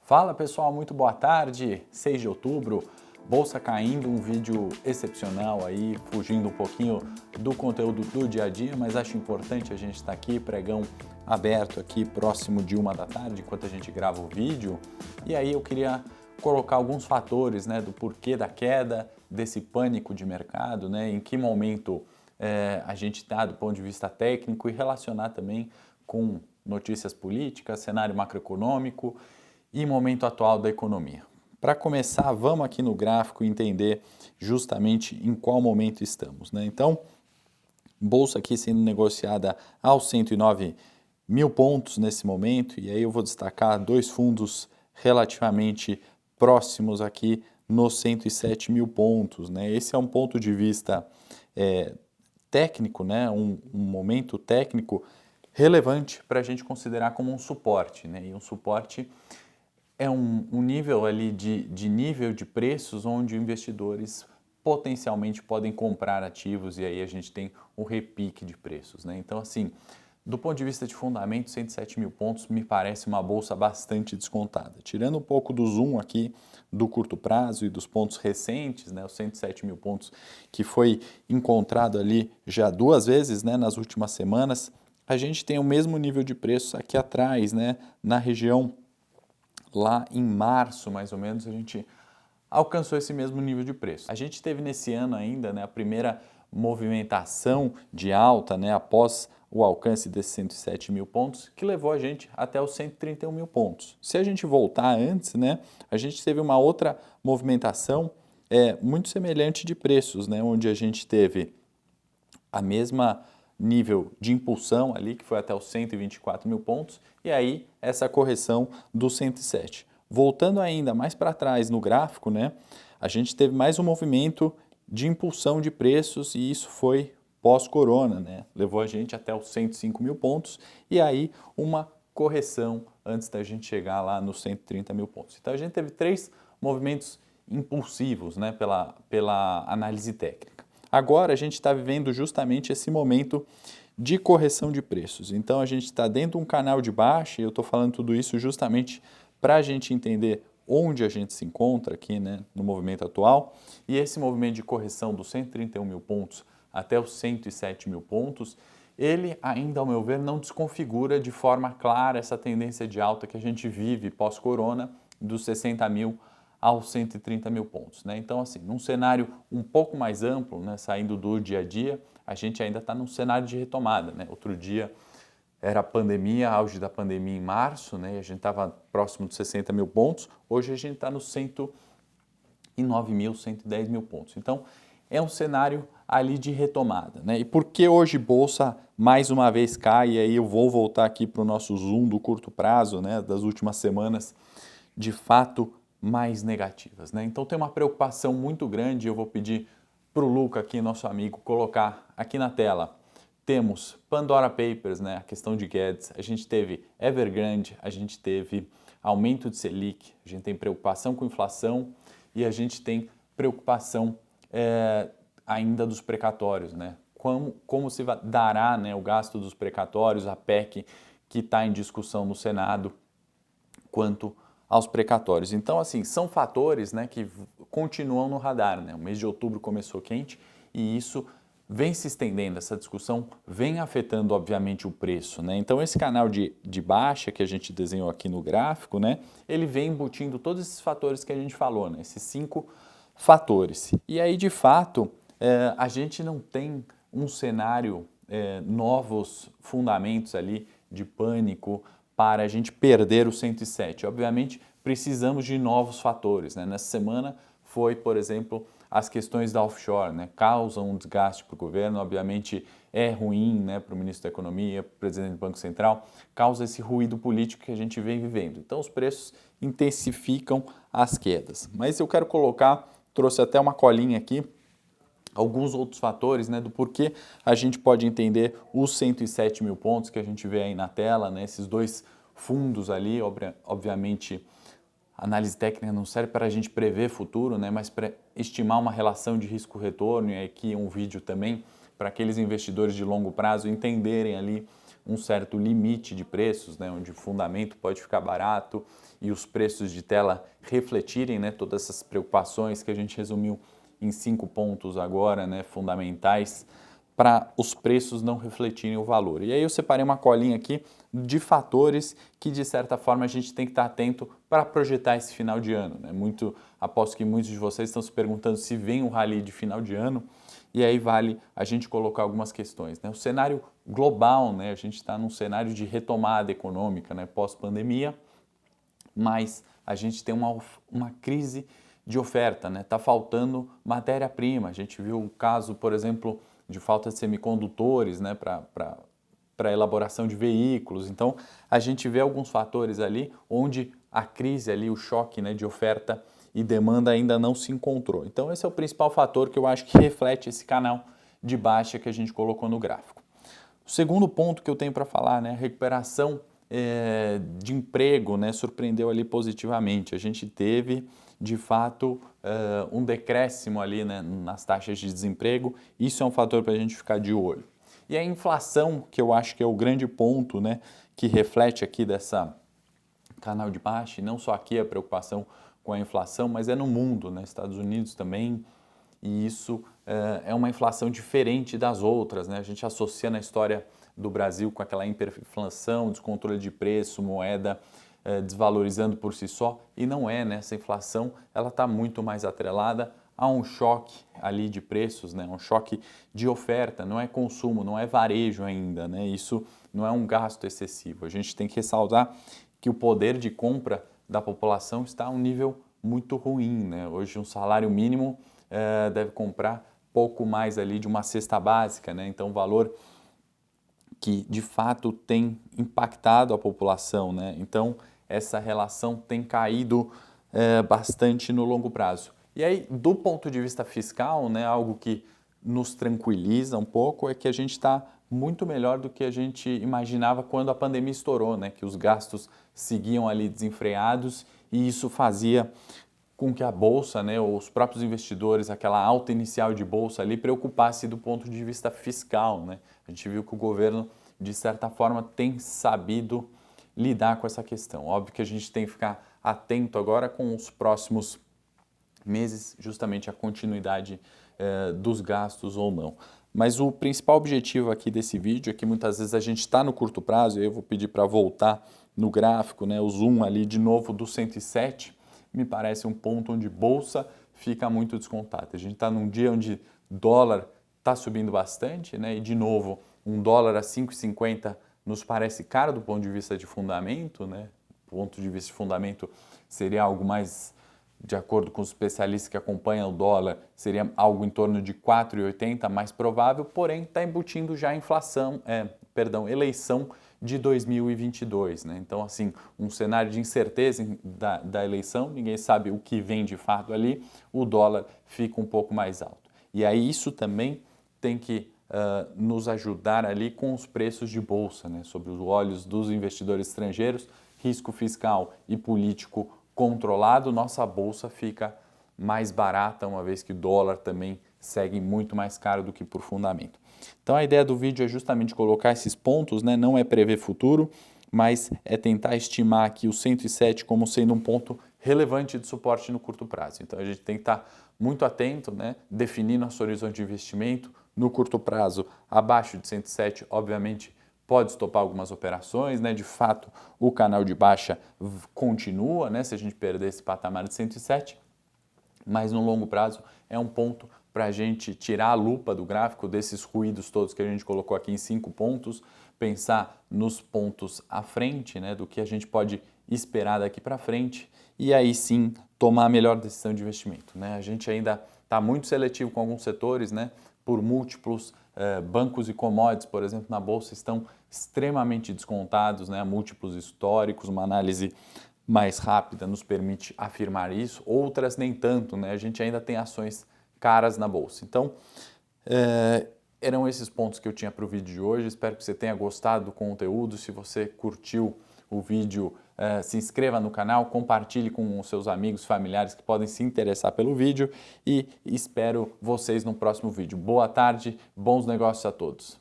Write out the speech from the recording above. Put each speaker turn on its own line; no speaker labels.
Fala pessoal, muito boa tarde, 6 de outubro, bolsa caindo, um vídeo excepcional aí, fugindo um pouquinho do conteúdo do dia a dia, mas acho importante a gente estar aqui, pregão aberto aqui, próximo de 1 da tarde, enquanto a gente grava o vídeo. E aí eu queria colocar alguns fatores, do porquê da queda, desse pânico de mercado, em que momento a gente está do ponto de vista técnico e relacionar também com notícias políticas, cenário macroeconômico e momento atual da economia. Para começar, vamos aqui no gráfico entender justamente em qual momento estamos. Então, bolsa aqui sendo negociada aos 109 mil pontos nesse momento, e aí eu vou destacar dois fundos relativamente próximos aqui nos 107 mil pontos. Esse é um ponto de vista técnico, um momento técnico relevante para a gente considerar como um suporte. E um suporte é um nível ali de nível de preços onde investidores potencialmente podem comprar ativos e aí a gente tem um repique de preços. Então, assim, do ponto de vista de fundamento, 107 mil pontos me parece uma bolsa bastante descontada. Tirando um pouco do zoom aqui do curto prazo e dos pontos recentes, os 107 mil pontos que foi encontrado ali já duas vezes nas últimas semanas, a gente tem o mesmo nível de preços aqui atrás, na região lá em março, mais ou menos, a gente alcançou esse mesmo nível de preço. A gente teve nesse ano ainda a primeira movimentação de alta após o alcance desses 107 mil pontos, que levou a gente até os 131 mil pontos. Se a gente voltar antes, a gente teve uma outra movimentação muito semelhante de preços, onde a gente teve a mesma nível de impulsão ali, que foi até os 124 mil pontos, e aí essa correção do 107. Voltando ainda mais para trás no gráfico, a gente teve mais um movimento de impulsão de preços e isso foi pós-corona, levou a gente até os 105 mil pontos e aí uma correção antes da gente chegar lá nos 130 mil pontos. Então a gente teve três movimentos impulsivos pela análise técnica. Agora a gente está vivendo justamente esse momento de correção de preços. Então a gente está dentro de um canal de baixa e eu estou falando tudo isso justamente para a gente entender onde a gente se encontra aqui no movimento atual. E esse movimento de correção dos 131 mil pontos até os 107 mil pontos, ele ainda, ao meu ver, não desconfigura de forma clara essa tendência de alta que a gente vive pós-corona dos 60 mil aos 130 mil pontos. Então, assim, num cenário um pouco mais amplo, saindo do dia a dia, a gente ainda está num cenário de retomada. Outro dia era a pandemia, auge da pandemia em março, e a gente estava próximo de 60 mil pontos, hoje a gente está nos 109 mil, 110 mil pontos. Então, é um cenário ali de retomada. E por que hoje bolsa mais uma vez cai? E aí eu vou voltar aqui para o nosso zoom do curto prazo, das últimas semanas, de fato mais negativas. Então tem uma preocupação muito grande, eu vou pedir para o Luca aqui, nosso amigo, colocar aqui na tela. Temos Pandora Papers, a questão de Guedes, a gente teve Evergrande, a gente teve aumento de Selic, a gente tem preocupação com inflação e a gente tem preocupação ainda dos precatórios, como se dará o gasto dos precatórios, a PEC que está em discussão no Senado quanto aos precatórios. Então, assim, são fatores que continuam no radar. O mês de outubro começou quente e isso vem se estendendo, essa discussão vem afetando, obviamente, o preço. Então, esse canal de baixa que a gente desenhou aqui no gráfico, ele vem embutindo todos esses fatores que a gente falou, esses 5 fatores. E aí, de fato, a gente não tem um cenário, novos fundamentos ali de pânico, para a gente perder o 107. Obviamente, precisamos de novos fatores. Nessa semana foi, por exemplo, as questões da offshore, causam um desgaste para o governo, obviamente é ruim para o ministro da Economia, para o presidente do Banco Central, causa esse ruído político que a gente vem vivendo. Então, os preços intensificam as quedas. Mas eu quero colocar, trouxe até uma colinha aqui, alguns outros fatores do porquê a gente pode entender os 107 mil pontos que a gente vê aí na tela, esses dois fundos ali, obviamente a análise técnica não serve para a gente prever futuro, mas para estimar uma relação de risco-retorno, e aqui um vídeo também para aqueles investidores de longo prazo entenderem ali um certo limite de preços, né, onde o fundamento pode ficar barato e os preços de tela refletirem, né, todas essas preocupações que a gente resumiu em 5 pontos agora, né, fundamentais, para os preços não refletirem o valor. E aí eu separei uma colinha aqui de fatores que, de certa forma, a gente tem que estar atento para projetar esse final de ano, né? Aposto que muitos de vocês estão se perguntando se vem um rally de final de ano, e aí vale a gente colocar algumas questões, né? O cenário global, né? A gente está num cenário de retomada econômica, né? Pós-pandemia, mas a gente tem uma crise de oferta, né? Está faltando matéria-prima. A gente viu o caso, por exemplo, de falta de semicondutores, né, para a elaboração de veículos. Então, a gente vê alguns fatores ali onde a crise ali, o choque, né, de oferta e demanda ainda não se encontrou. Então, esse é o principal fator que eu acho que reflete esse canal de baixa que a gente colocou no gráfico. O segundo ponto que eu tenho para falar, né, a recuperação de emprego, né, surpreendeu ali positivamente. A gente teve, de fato, um decréscimo ali, né, nas taxas de desemprego. Isso é um fator para a gente ficar de olho. E a inflação, que eu acho que é o grande ponto, né, que reflete aqui dessa canal de baixa, e não só aqui a preocupação com a inflação, mas é no mundo, né, Estados Unidos também, e isso é uma inflação diferente das outras, né? A gente associa na história do Brasil com aquela hiperinflação, descontrole de preço, moeda desvalorizando por si só, e não é, né? Essa inflação ela está muito mais atrelada a um choque ali de preços, né? Um choque de oferta, não é consumo, não é varejo ainda, né? Isso não é um gasto excessivo. A gente tem que ressaltar que o poder de compra da população está a um nível muito ruim, né? Hoje um salário mínimo deve comprar pouco mais ali de uma cesta básica, né? Então, valor que de fato tem impactado a população, né? Então, essa relação tem caído bastante no longo prazo. E aí, do ponto de vista fiscal, né, algo que nos tranquiliza um pouco é que a gente está muito melhor do que a gente imaginava quando a pandemia estourou, né? Que os gastos seguiam ali desenfreados e isso fazia com que a bolsa, né, ou os próprios investidores, aquela alta inicial de bolsa ali, preocupasse do ponto de vista fiscal, né? A gente viu que o governo, de certa forma, tem sabido lidar com essa questão. Óbvio que a gente tem que ficar atento agora com os próximos meses, justamente a continuidade dos gastos ou não. Mas o principal objetivo aqui desse vídeo é que muitas vezes a gente está no curto prazo, e eu vou pedir para voltar no gráfico, né, o zoom ali de novo do 107, me parece um ponto onde bolsa fica muito descontada. A gente está num dia onde dólar está subindo bastante, né? E de novo, um dólar a 5,50 nos parece caro do ponto de vista de fundamento, né? Do ponto de vista de fundamento seria algo mais, de acordo com os especialistas que acompanham o dólar, seria algo em torno de 4,80 mais provável, porém está embutindo já a inflação, eleição de 2022, né? Então, assim, um cenário de incerteza da eleição, ninguém sabe o que vem de fato ali, o dólar fica um pouco mais alto. E aí isso também tem que nos ajudar ali com os preços de bolsa, né? Sobre os olhos dos investidores estrangeiros, risco fiscal e político controlado, nossa bolsa fica mais barata, uma vez que o dólar também segue muito mais caro do que por fundamento. Então a ideia do vídeo é justamente colocar esses pontos, né? Não é prever futuro, mas é tentar estimar aqui o 107 como sendo um ponto relevante de suporte no curto prazo. Então a gente tem que estar muito atento, né? Definindo nosso horizonte de investimento no curto prazo abaixo de 107, obviamente pode estopar algumas operações, né? De fato o canal de baixa continua, né? Se a gente perder esse patamar de 107, mas no longo prazo é um ponto para a gente tirar a lupa do gráfico desses ruídos todos que a gente colocou aqui em 5 pontos, pensar nos pontos à frente, né, do que a gente pode esperar daqui para frente e aí sim tomar a melhor decisão de investimento, né? A gente ainda está muito seletivo com alguns setores, né, por múltiplos bancos e commodities, por exemplo, na bolsa estão extremamente descontados, né, a múltiplos históricos, uma análise mais rápida nos permite afirmar isso, outras nem tanto, né? A gente ainda tem ações caras na bolsa. Então, eram esses pontos que eu tinha para o vídeo de hoje. Espero que você tenha gostado do conteúdo. Se você curtiu o vídeo, se inscreva no canal, compartilhe com os seus amigos, familiares que podem se interessar pelo vídeo e espero vocês no próximo vídeo. Boa tarde, bons negócios a todos.